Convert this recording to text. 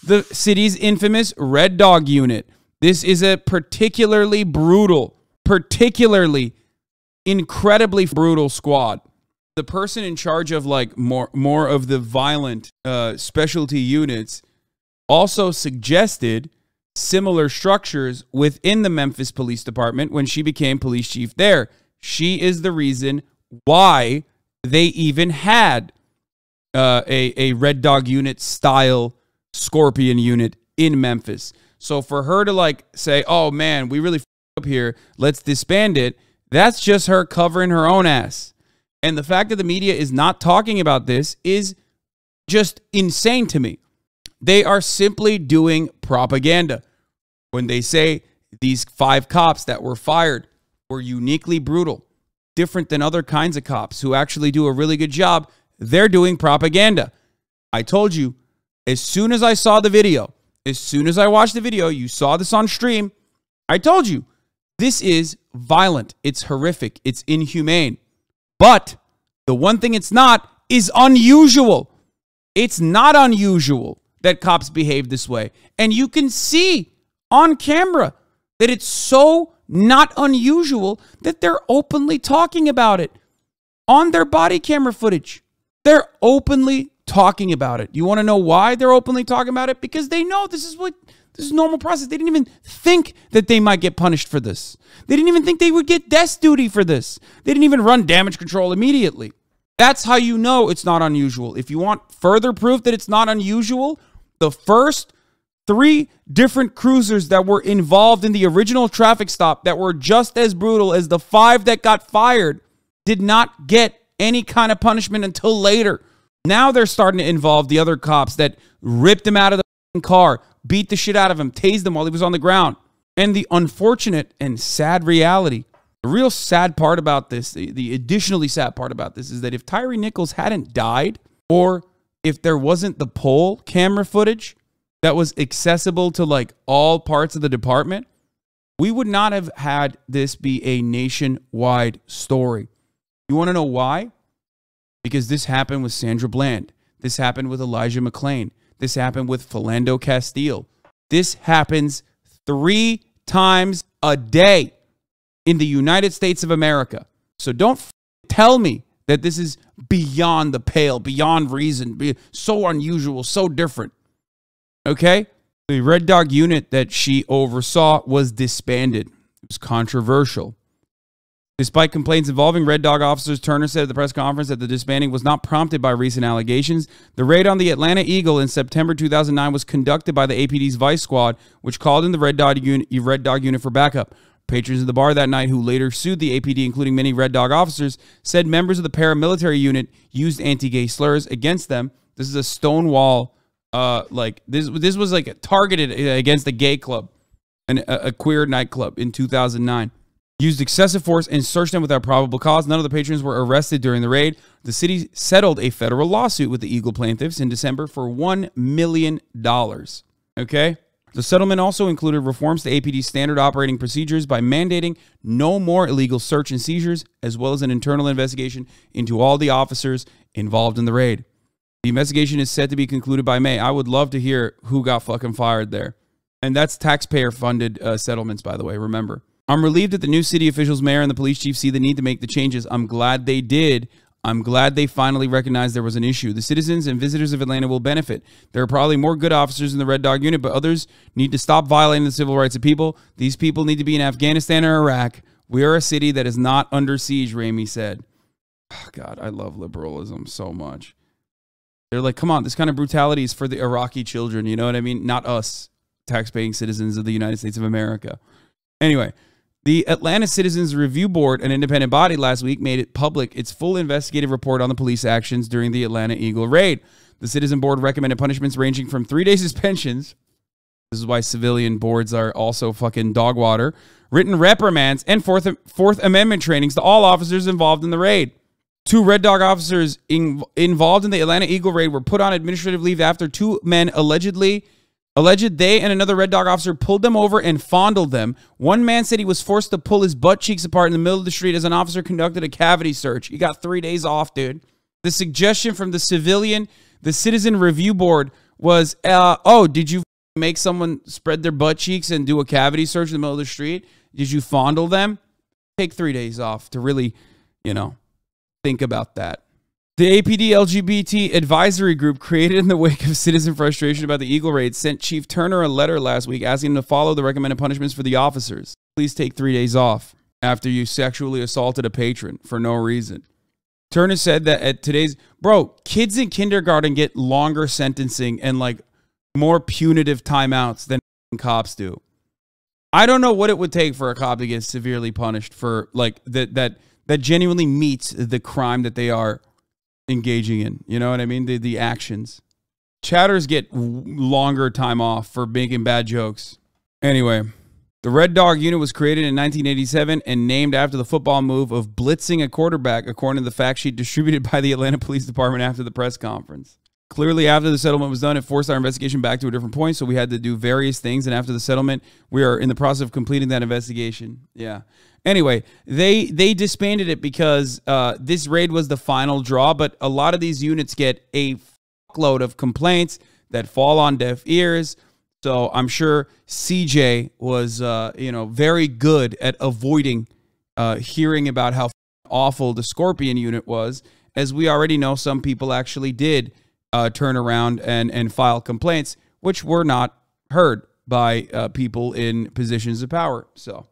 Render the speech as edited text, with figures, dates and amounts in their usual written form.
the city's infamous Red Dog Unit. This is a particularly incredibly brutal squad. The person in charge of like more of the violent specialty units also suggested similar structures within the Memphis Police Department when she became police chief there. She is the reason why they even had a Red Dog Unit style Scorpion unit in Memphis. So for her to like say, oh man, we really f***ed up here, let's disband it, that's just her covering her own ass. And the fact that the media is not talking about this is just insane to me. They are simply doing propaganda. When they say these 5 cops that were fired were uniquely brutal, different than other kinds of cops who actually do a really good job, they're doing propaganda. I told you, as soon as I saw the video, as soon as I watched the video, you saw this on stream, I told you, this is violent. It's horrific. It's inhumane. But the one thing it's not is unusual. It's not unusual that cops behave this way. And you can see on camera that it's so not unusual that they're openly talking about it on their body camera footage. They're openly talking about it. You want to know why they're openly talking about it? Because they know this is normal process. They didn't even think that they might get punished for this. They didn't even think they would get desk duty for this. They didn't even run damage control immediately. That's how you know it's not unusual. If you want further proof that it's not unusual, the first 3 different cruisers that were involved in the original traffic stop that were just as brutal as the 5 that got fired did not get any kind of punishment until later. Now they're starting to involve the other cops that ripped him out of the car, beat the shit out of him, tased him while he was on the ground. And the unfortunate and sad reality, the real sad part about this, the additionally sad part about this is that if Tyree Nichols hadn't died, or if there wasn't the poll camera footage that was accessible to like all parts of the department, we would not have had this be a nationwide story. You want to know why? Because this happened with Sandra Bland. This happened with Elijah McClain. This happened with Philando Castile. This happens 3 times a day in the United States of America. So don't tell me that this is beyond the pale, beyond reason, so unusual, so different. Okay? The Red Dog unit that she oversaw was disbanded. It was controversial. Despite complaints involving Red Dog officers, Turner said at the press conference that the disbanding was not prompted by recent allegations. The raid on the Atlanta Eagle in September 2009 was conducted by the APD's Vice Squad, which called in the Red Dog unit for backup. Patrons of the bar that night, who later sued the APD, including many Red Dog officers, said members of the paramilitary unit used anti-gay slurs against them. This is a Stonewall, this was like targeted against a gay club, a queer nightclub in 2009. Used excessive force and searched them without probable cause. None of the patrons were arrested during the raid. The city settled a federal lawsuit with the Eagle plaintiffs in December for $1 million. Okay? The settlement also included reforms to APD's standard operating procedures by mandating no more illegal search and seizures, as well as an internal investigation into all the officers involved in the raid. The investigation is set to be concluded by May. I would love to hear who got fucking fired there. And that's taxpayer-funded settlements, by the way, remember. I'm relieved that the new city officials, mayor, and the police chief see the need to make the changes. I'm glad they did. I'm glad they finally recognized there was an issue. The citizens and visitors of Atlanta will benefit. There are probably more good officers in the Red Dog unit, but others need to stop violating the civil rights of people. These people need to be in Afghanistan or Iraq. We are a city that is not under siege, Ramey said. Oh, God, I love liberalism so much. They're like, come on, this kind of brutality is for the Iraqi children. You know what I mean? Not us, tax-paying citizens of the United States of America. Anyway. The Atlanta Citizens Review Board, an independent body, last week made it public its full investigative report on the police actions during the Atlanta Eagle raid. The Citizen Board recommended punishments ranging from 3-day suspensions. This is why civilian boards are also fucking dog water. Written reprimands and Fourth Amendment trainings to all officers involved in the raid. 2 Red Dog officers involved in the Atlanta Eagle raid were put on administrative leave after 2 men alleged they and another Red Dog officer pulled them over and fondled them. One man said he was forced to pull his butt cheeks apart in the middle of the street as an officer conducted a cavity search. He got 3 days off, dude. The suggestion from the Citizen Review Board was, oh, did you make someone spread their butt cheeks and do a cavity search in the middle of the street? Did you fondle them? Take 3 days off to really, think about that. The APD LGBT advisory group created in the wake of citizen frustration about the Eagle raid sent Chief Turner a letter last week asking him to follow the recommended punishments for the officers. Please take 3 days off after you sexually assaulted a patron for no reason. Turner said that at today's... Bro, kids in kindergarten get longer sentencing and like more punitive timeouts than cops do. I don't know what it would take for a cop to get severely punished for like that genuinely meets the crime that they are engaging in. You know what I mean? The actions. Chatters get longer time off for making bad jokes. Anyway, the Red Dog unit was created in 1987 and named after the football move of blitzing a quarterback, according to the fact sheet distributed by the Atlanta Police Department after the press conference. Clearly, after the settlement was done, it forced our investigation back to a different point, so we had to do various things, and after the settlement, we are in the process of completing that investigation. Yeah. Anyway, they disbanded it because this raid was the final draw, but a lot of these units get a fuckload of complaints that fall on deaf ears. So I'm sure CJ was, very good at avoiding hearing about how awful the Scorpion unit was, as we already know some people actually did turn around and file complaints, which were not heard by people in positions of power. So